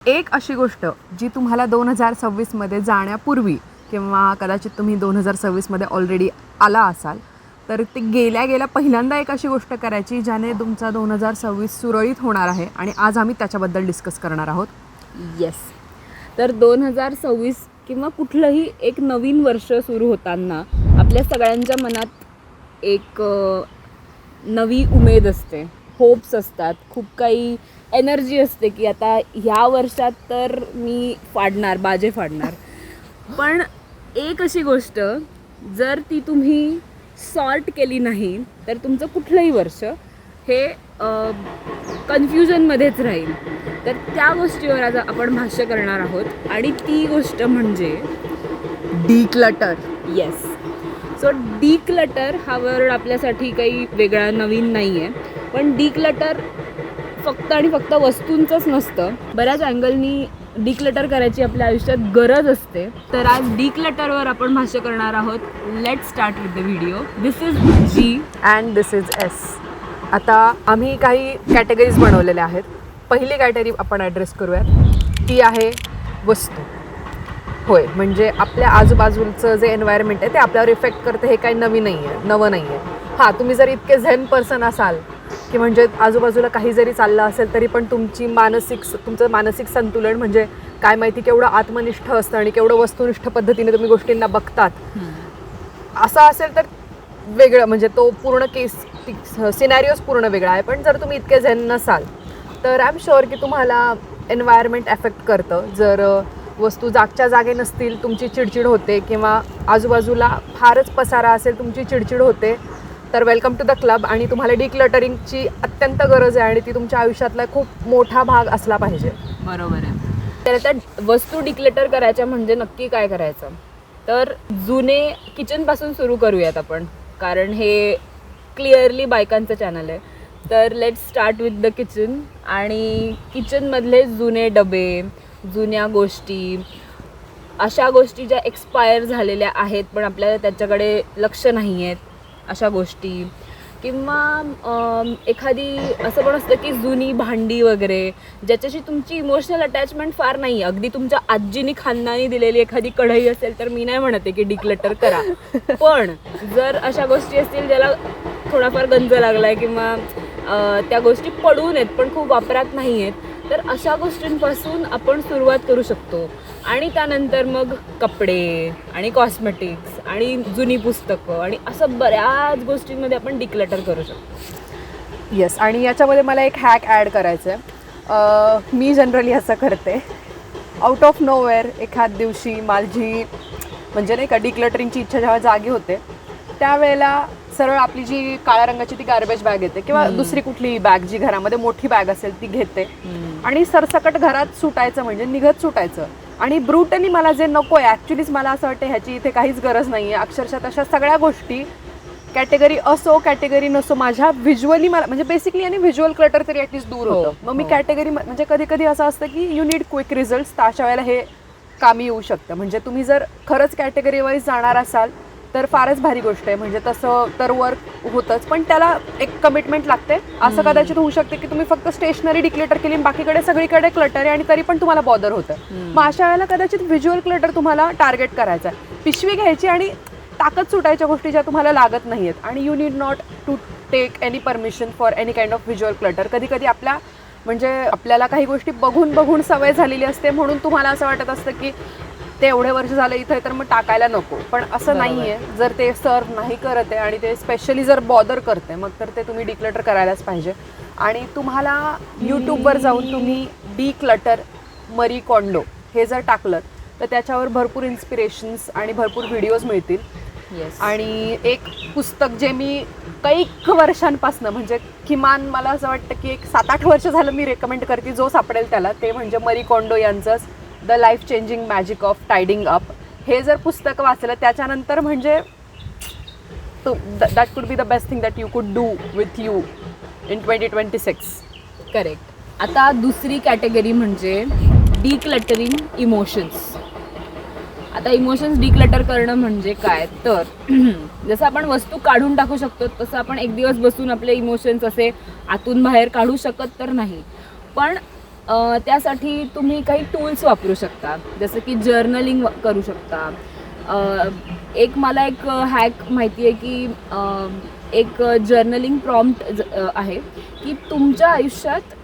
एक अशी गोष्ट जी तुम्हाला 2026मध्ये जाण्यापूर्वी किंवा कदाचित तुम्ही 2026मध्ये ऑलरेडी आला असाल तर ते गेल्या गेल्या पहिल्यांदा एक अशी गोष्ट करायची ज्याने तुमचा 2026 सुरळीत होणार आहे आणि आज आम्ही त्याच्याबद्दल डिस्कस करणार आहोत. येस. तर 2026 किंवा कुठलंही एक नवीन वर्ष सुरू होताना आपल्या सगळ्यांच्या मनात एक नवी उमेद असते, होप्स असतात, खूप काही एनर्जी असते की आता ह्या वर्षात तर मी बाजे फाडणार. पण एक अशी गोष्ट जर ती तुम्ही सॉर्ट केली नाही तर तुमचं कुठलंही वर्ष हे कन्फ्युजनमध्येच राहील. तर त्या गोष्टीवर आज आपण भाष्य करणार आहोत आणि ती गोष्ट म्हणजे डिक्लटर. येस. सो डिक्लटर हा वर्ड आपल्यासाठी काही वेगळा नवीन नाही आहे, पण डिक्लटर फक्त आणि फक्त वस्तूंचंच नसतं. बऱ्याच अँगलनी डिक्लटर करायची आपल्या आयुष्यात गरज असते. तर आज डिक्लटरवर आपण भाष्य करणार आहोत. Let start with the video. This is G and this is S. आता आम्ही काही कॅटेगरीज बनवलेल्या आहेत. पहिली कॅटेगरी आपण ॲड्रेस करूयात, ती आहे वस्तू. होय, म्हणजे आपल्या आजूबाजूचं जे एन्व्हायरमेंट आहे ते आपल्यावर इफेक्ट करतं. हे काही नवं नाही आहे. हां, तुम्ही जर इतके झेन पर्सन असाल की म्हणजे आजूबाजूला काही जरी चाललं असेल तरी पण तुमचं मानसिक संतुलन म्हणजे काय माहिती केवढं आत्मनिष्ठ असतं आणि केवढं वस्तुनिष्ठ पद्धतीने तुम्ही गोष्टींना बघतात, असं असेल तर वेगळं, म्हणजे तो पूर्ण सिनॅरिओज पूर्ण वेगळा आहे. पण जर तुम्ही इतके झेन नसाल तर आय एम शुअर की तुम्हाला एन्व्हायरमेंट एफेक्ट करतं. जर वस्तू जागच्या जागे नसतील तुमची चिडचिड होते, किंवा आजूबाजूला फारच पसारा असेल तुमची चिडचिड होते, तर वेलकम टू द क्लब. आणि तुम्हाला डिक्लटरिंगची अत्यंत गरज आहे आणि ती तुमच्या आयुष्यातला खूप मोठा भाग असला पाहिजे. बरोबर आहे. तर त्या वस्तू डिक्लटर करायच्या म्हणजे नक्की काय करायचं, तर जुने किचनपासून सुरू करूयात आपण, कारण हे क्लिअरली बायकांचं चॅनल आहे. तर late start with the kitchen. आणि किचनमधले जुने डबे, जुन्या गोष्टी, अशा गोष्टी ज्या एक्सपायर झालेल्या आहेत पण आपल्याला त्याच्याकडे लक्ष नाही आहेत, अशा गोष्टी. किंवा एखादी असं पण असतं की जुनी भांडी वगैरे ज्याच्याशी तुमची इमोशनल अटॅचमेंट फार नाही. अगदी तुमच्या आजीनी खानदानी दिलेली एखादी कढई असेल तर मी नाही म्हणते की डिक्लटर करा. पण जर अशा गोष्टी असतील ज्याला थोडाफार गंज लागला आहे किंवा त्या गोष्टी पडून आहेत पण खूप वापरात नाही आहेत, तर अशा गोष्टींपासून आपण सुरुवात करू शकतो. आणि त्यानंतर मग कपडे आणि कॉस्मेटिक्स आणि जुनी पुस्तकं आणि असं बऱ्याच गोष्टींमध्ये आपण डिक्लटर करू शकतो. येस. आणि याच्यामध्ये मला एक हॅक ॲड करायचं आहे. मी जनरली असं करते, आउट ऑफ नोवेअर एखाद दिवशी माझी म्हणजे नाही का डिक्लटरिंगची इच्छा जेव्हा जागी होते त्यावेळेला सरळ आपली जी काळ्या रंगाची ती गार्बेज बॅग येते किंवा दुसरी कुठली बॅग जी घरामध्ये मोठी बॅग असेल ती घेते आणि सरसकट घरात सुटायचं, म्हणजे निघत सुटायचं. आणि ब्रुटली मला जे नको आहे, ॲक्च्युलीच मला असं वाटतं ह्याची इथे काहीच गरज नाही आहे, अक्षरशः तशा सगळ्या गोष्टी कॅटेगरी असो कॅटेगरी नसो माझ्या व्हिज्युअली मला म्हणजे बेसिकली आणि व्हिज्युअल क्लटर तरी ॲटलीस्ट दूर होतं. मग मी कॅटेगरी म्हणजे कधी कधी असं असतं की यू नीड क्विक रिझल्ट्स, तर अशा वेळेला हे कामी येऊ शकतं. म्हणजे तुम्ही जर खरंच कॅटेगरी वाईज जाणार असाल तर फारच भारी गोष्ट आहे. म्हणजे तसं तर वर्क होतंच, पण त्याला एक कमिटमेंट लागते. असं कदाचित होऊ शकते की तुम्ही फक्त स्टेशनरी डिक्लेटर केली, बाकीकडे सगळीकडे क्लटर आहे आणि तरी पण तुम्हाला बॉदर होतं. मग अशा वेळेला कदाचित व्हिज्युअल क्लटर तुम्हाला टार्गेट करायचं आहे. पिशवी घ्यायची आणि ताकद सुटायच्या गोष्टी ज्या तुम्हाला लागत नाही आहेत. आणि you need not to take any permission for any kind of visual clutter. कधी कधी आपल्याला काही गोष्टी बघून बघून सवय झालेली असते, म्हणून तुम्हाला असं वाटत असतं की ते एवढे वर्ष झालं इथं तर मग टाकायला नको. पण असं नाही आहे. जर ते सर्व नाही करत आहे आणि ते स्पेशली जर बॉदर करते मग तर ते तुम्ही डिक्लटर करायलाच पाहिजे. आणि तुम्हाला यूट्यूबवर जाऊन तुम्ही डिक्लटर मरी कोंडो हे जर टाकलं तर त्याच्यावर भरपूर इन्स्पिरेशन्स आणि भरपूर व्हिडिओज मिळतील. येस. आणि एक पुस्तक जे मी कैक वर्षांपासून म्हणजे किमान मला असं वाटतं की एक 7-8 वर्ष झालं मी रेकमेंड करते, जो सापडेल त्याला, ते म्हणजे मरी कोंडो यांचंच the life changing magic of tidying up. हे जर पुस्तक वाचलं त्याच्यानंतर म्हणजे that could be the best thing that you could do with you in 2026. Correct. आता दुसरी कॅटेगरी म्हणजे डिक्लटरिंग इमोशन्स. आता इमोशन्स डिक्लटर करणं म्हणजे काय, तर जसं आपण वस्तू काढून टाकू शकतो तसं आपण एक दिवस बसून आपले इमोशन्स असे आतून बाहेर काढू शकत तर नाही. पण त्यासाठी तुम्ही काही टूल्स वापरू शकता, जसं की जर्नलिंग करू शकता. एक मला एक हॅक माहिती आहे की एक जर्नलिंग प्रॉम्प्ट आहे की तुमच्या आयुष्यात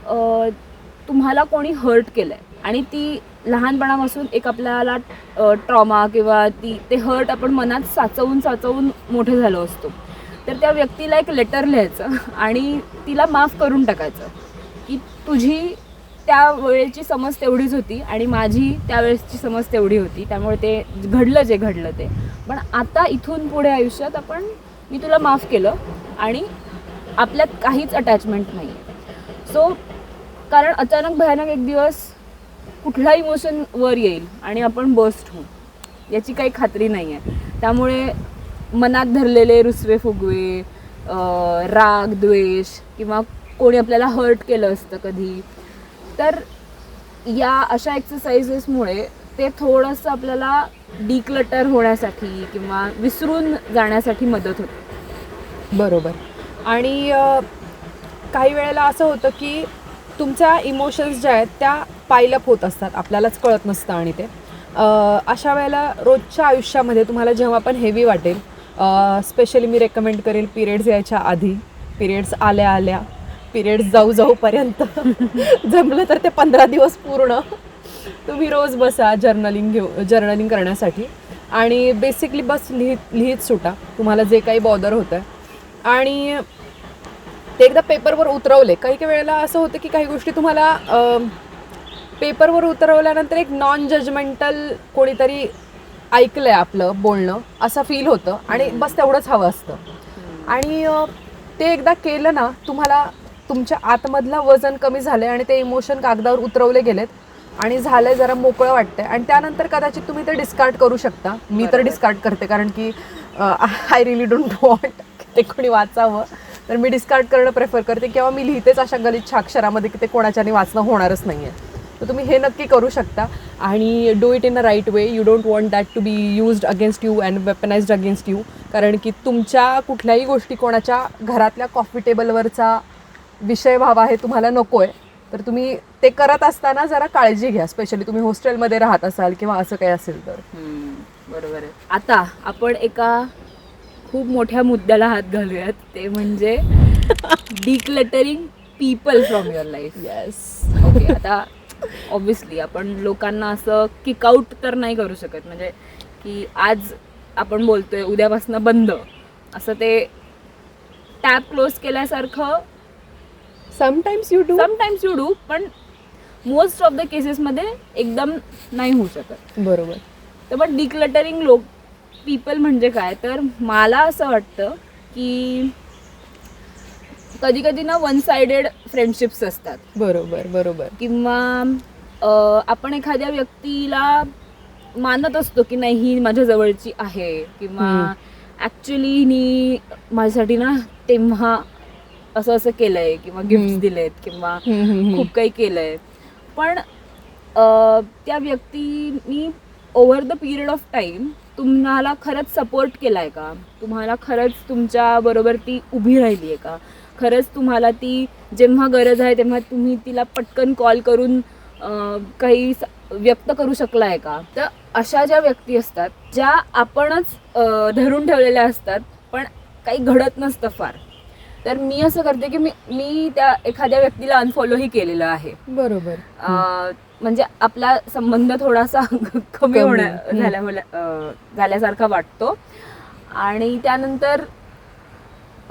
तुम्हाला कोणी हर्ट केलं आहे आणि ती लहानपणापासून एक आपल्याला ट्रॉमा किंवा ते हर्ट आपण मनात साचवून मोठे झालो असतो. तर त्या व्यक्तीला एक लेटर लिहायचं आणि तिला माफ करून टाकायचं की तुझी त्या वेळेची समज तेवढीच होती आणि माझी त्यावेळेसची समज तेवढी होती, त्यामुळे ते घडलं जे घडलं ते. पण आता इथून पुढे आयुष्यात मी तुला माफ केलं आणि आपल्यात काहीच अटॅचमेंट नाही आहे. सो कारण अचानक भयानक एक दिवस कुठला इमोशन वर येईल आणि आपण बर्स्ट होऊ, याची काही खात्री नाही आहे. त्यामुळे मनात धरलेले रुसवे फुगवे, राग द्वेष किंवा कोणी आपल्याला हर्ट केलं असतं कधी, तर या अशा एक्सरसाइजेसमुळे ते थोडंसं आपल्याला डिक्लटर होण्यासाठी किंवा विसरून जाण्यासाठी मदत होते. बरोबर. आणि काही वेळेला असं होतं की तुमच्या इमोशन्स ज्या आहेत त्या पायलअप होत असतात, आपल्यालाच कळत नसतं. आणि ते अशा वेळेला रोजच्या आयुष्यामध्ये तुम्हाला जेव्हा पण हेवी वाटेल, स्पेशली मी रेकमेंड करेल पिरियड्स यायच्या आधी, पिरियड्स आल्या पिरियड्स जाऊपर्यंत जमलं तर ते 15 दिवस पूर्ण तुम्ही रोज बसा जर्नलिंग करण्यासाठी आणि बेसिकली बस लिहित सुटा तुम्हाला जे काही बॉदर होतं. आणि ते एकदा पेपरवर उतरवले, काही वेळेला असं होतं की काही गोष्टी तुम्हाला पेपरवर उतरवल्यानंतर एक नॉन जजमेंटल कोणीतरी ऐकलंय आपलं बोलणं असं फील होतं आणि बस तेवढंच हवं असतं. आणि ते एकदा केलं ना, तुम्हाला तुमच्या आतमधलं वजन कमी झालंय आणि ते इमोशन कागदावर उतरवले गेलेत आणि झालंय, जरा मोकळं वाटतंय. आणि त्यानंतर कदाचित तुम्ही ते डिस्कार्ड करू शकता. मी तर डिस्कार्ड करते, कारण की आय रिली डोंट वॉन्ट ते कोणी वाचावं, तर मी डिस्कार्ड करणं प्रेफर करते. किंवा मी लिहितेच अशा गलिच्छ अक्षरामध्ये की ते कोणाच्याने वाचणं होणारच नाही आहे. तर तुम्ही हे नक्की करू शकता आणि do it in a right way. You don't want that to be used against you and weaponised against you. कारण की तुमच्या कुठल्याही गोष्टी कोणाच्या घरातल्या कॉफी टेबलवरचा विषय व्हावा हे तुम्हाला नको आहे. तर तुम्ही ते करत असताना जरा काळजी घ्या, स्पेशली तुम्ही हॉस्टेलमध्ये राहत असाल किंवा असं काही असेल तर. बरोबर आहे. आता आपण एका खूप मोठ्या मुद्द्याला हात घालूयात, ते म्हणजे decluttering people from your life. Yes. Okay. आता ऑब्व्हियसली आपण लोकांना असं किकआउट तर नाही करू शकत, म्हणजे की आज आपण बोलतोय उद्यापासून बंद, असं ते टॅप क्लोज केल्यासारखं समटाइम्स यू डू, पण मोस्ट ऑफ द केसेसमध्ये एकदम नाही होऊ शकत. बरोबर. तर पण डिक्लटरिंग पीपल म्हणजे काय, तर मला असं वाटतं की कधी कधी ना वन साइडेड फ्रेंडशिप्स असतात. बरोबर. किंवा आपण एखाद्या व्यक्तीला मानत असतो की नाही ही माझ्या जवळची आहे, किंवा ॲक्च्युली हिनी माझ्यासाठी ना तेव्हा असं केलंय किंवा गिफ्ट दिलेत किंवा खूप काही केलंय. पण त्या व्यक्तीनी over the period of time तुम्हाला खरंच सपोर्ट केलाय का, तुम्हाला खरंच तुमच्या बरोबर ती उभी राहिली आहे का, खरंच तुम्हाला ती जेव्हा गरज आहे तेव्हा तुम्ही तिला पटकन कॉल करून काही व्यक्त करू शकलाय का. तर अशा ज्या व्यक्ती असतात ज्या आपणच धरून ठेवलेल्या असतात पण काही घडत नसतं फार, तर मी असं करते की मी त्या एखाद्या व्यक्तीला अनफॉलोही केलेलं आहे. बरोबर. म्हणजे आपला संबंध थोडासा कमी झाल्यासारखा वाटतो आणि त्यानंतर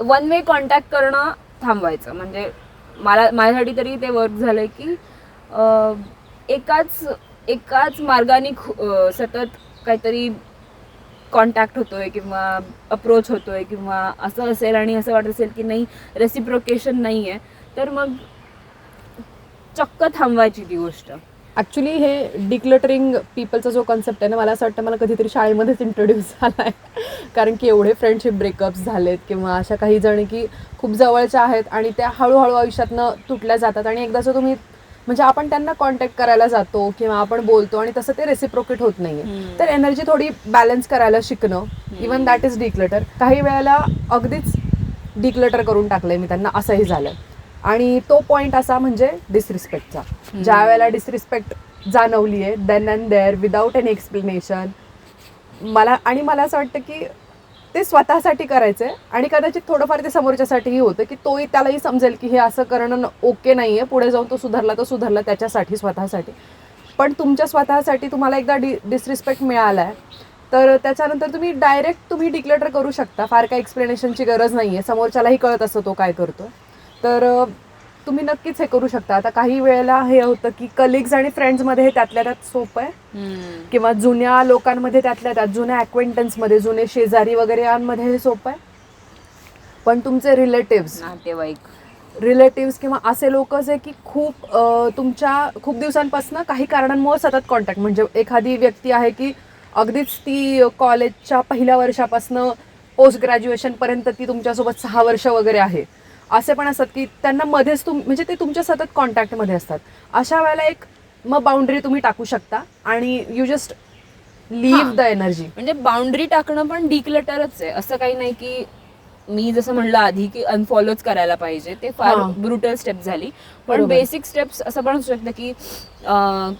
वन वे कॉन्टॅक्ट करणं थांबवायचं. म्हणजे माझ्यासाठी तरी ते वर्क झालंय की एकाच मार्गाने सतत काहीतरी कॉन्टॅक्ट होतोय किंवा अप्रोच होतोय किंवा असं असेल आणि असं वाटत असेल की नाही रेसिप्रोकेशन नाही आहे, तर मग चक्क थांबवायची ती गोष्ट. ॲक्च्युली हे डिक्लटरिंग पीपलचा जो कॉन्सेप्ट आहे ना, मला असं वाटतं मला कधीतरी शाळेमध्येच इंट्रोड्यूस झाला आहे. कारण की एवढे फ्रेंडशिप ब्रेकअप्स झालेत किंवा अशा काही जणी की खूप जवळच्या आहेत आणि त्या हळूहळू आयुष्यातनं तुटल्या जातात. आणि एकदाचं तुम्ही म्हणजे आपण त्यांना कॉन्टॅक्ट करायला जातो किंवा आपण बोलतो आणि तसं ते रेसिप्रोकेट होत नाहीये, तर एनर्जी थोडी बॅलन्स करायला शिकणं, इवन दॅट इज डिक्लटर. काही वेळेला अगदीच डिक्लटर करून टाकलंय मी त्यांना, असंही झालं. आणि तो पॉईंट असा म्हणजे डिसरिस्पेक्टचा. ज्या वेळेला डिसरिस्पेक्ट जाणवली आहे then and there without any explanation, मला असं वाटतं की ते स्वतःसाठी करायचंय आणि कदाचित थोडंफार ते समोरच्यासाठीही होतं की तोही त्यालाही समजेल की हे असं करणं ओके नाहीये, पुढे जाऊन तो सुधारला त्याच्यासाठी स्वतःसाठी. पण तुमच्या स्वतःसाठी तुम्हाला एकदा डिसरिस्पेक्ट मिळालाय तर त्याच्यानंतर तुम्ही डिक्लेअर करू शकता. फार काही एक्सप्लेनेशनची गरज नाहीये, समोरच्यालाही कळत असतं तो काय करतो. तर तुम्ही नक्कीच हे करू शकता. आता काही वेळेला हे होतं की कलिग्स आणि फ्रेंड्समध्ये हे त्यातल्या त्यात सोपं आहे, किंवा जुन्या लोकांमध्ये त्यातल्या त्यात, जुन्या अक्वेंटन्समध्ये, जुने शेजारी वगैरे यांमध्ये हे सोपं आहे. पण तुमचे रिलेटिव्स किंवा असे लोक जे की तुमच्या खूप दिवसांपासून काही कारणांमुळे सतत कॉन्टॅक्ट, म्हणजे एखादी व्यक्ती आहे की अगदीच ती कॉलेजच्या पहिल्या वर्षापासून पोस्ट ग्रॅज्युएशनपर्यंत ती तुमच्यासोबत 6 वर्ष वगैरे आहे. असे पण असतात की त्यांना मध्येच म्हणजे ते तुमच्या सतत कॉन्टॅक्टमध्ये असतात. अशा वेळेला मग बाउंड्री तुम्ही टाकू शकता आणि you just leave the energy. म्हणजे बाउंड्री टाकणं पण डिक्लटरच आहे. असं काही नाही की मी जसं म्हणलं आधी की अनफॉलोच करायला पाहिजे, ते फार ब्रुटल स्टेप झाली. पण बेसिक स्टेप्स असं पण असू शकतं की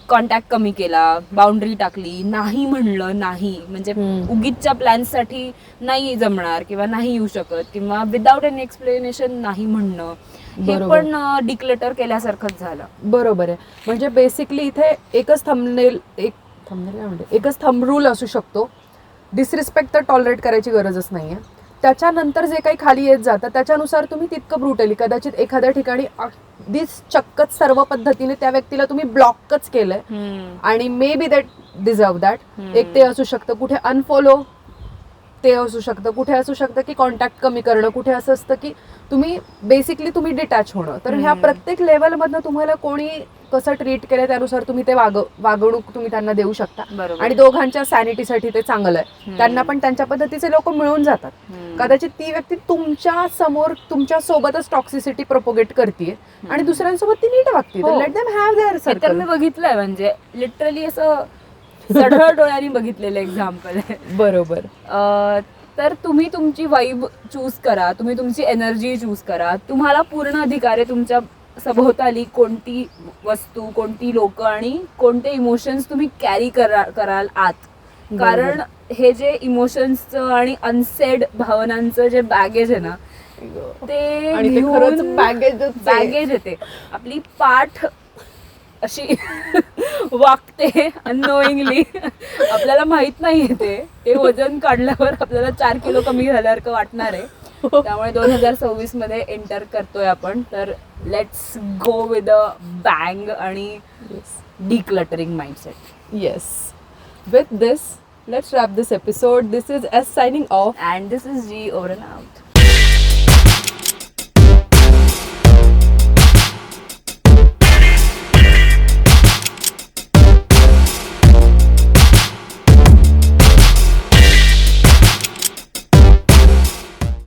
कॉन्टॅक्ट कमी केला, बाउंड्री टाकली, नाही म्हणलं नाही, म्हणजे उगीचच्या प्लॅन्ससाठी नाही जमणार किंवा नाही येऊ शकत, किंवा विदाउट एनी एक्सप्लेनेशन नाही म्हणणं, हे पण डिक्लेटर केल्यासारखंच झालं. बरोबर आहे. म्हणजे बेसिकली इथे एकच थंब रूल असू शकतो. डिसरिस्पेक्ट तर टॉलरेट करायची गरजच नाहीये. त्याच्यानंतर जे काही खाली येत जातं त्याच्यानुसार तुम्ही तितकं ब्रुटली, कदाचित एखाद्या ठिकाणी अगदीच चक्कच सर्व पद्धतीने त्या व्यक्तीला तुम्ही ब्लॉकच केलंय आणि may be that deserve that. एक ते असू शकतं, कुठे अनफॉलो ते असू शकतं, कुठे असू शकतं की कॉन्टॅक्ट कमी करणं, कुठे असं असतं की तुम्ही डिटॅच होणं. तर ह्या प्रत्येक लेवलमधनं तुम्हाला कोणी कसं ट्रीट केलं त्यानुसार तुम्ही ते वागणूक तुम्ही त्यांना देऊ शकता. आणि दोघांच्या सॅनिटीसाठी ते चांगलं आहे. त्यांना पण त्यांच्या पद्धतीचे लोक मिळून जातात. कदाचित ती व्यक्ती तुमच्या सोबतच टॉक्सिसिटी प्रोपोगेट करते आणि दुसऱ्यांसोबत ती नीट वागते. Let them have there circle. तर मी बघितलंय, म्हणजे लिटरली असं सढळ डोळ्यांनी बघितलेलं एक्झाम्पल आहे. बरोबर. तर तुम्ही तुमची वाईब चूज करा, तुम्ही तुमची एनर्जी चूज करा. तुम्हाला पूर्ण अधिकार आहे तुमच्या सभोवताली कोणती वस्तू, कोणती लोक आणि कोणते इमोशन्स तुम्ही कॅरी कराल आत. कारण हे जे इमोशन्सचं आणि अनसेड भावनांचं जे बॅगेज आहे ना, ते बॅगेज येते. आपली पाठ अशी वागते अननोईंगली, आपल्याला माहित नाही ते वजन काढल्यावर आपल्याला 4 किलो कमी झाल्यासारखं वाटणार आहे. त्यामुळे 2026 मध्ये एंटर करतोय आपण. तर let's go with a bang आणि decluttering mindset. Yes, with this let's wrap this episode. This is S signing off and this is G over and out.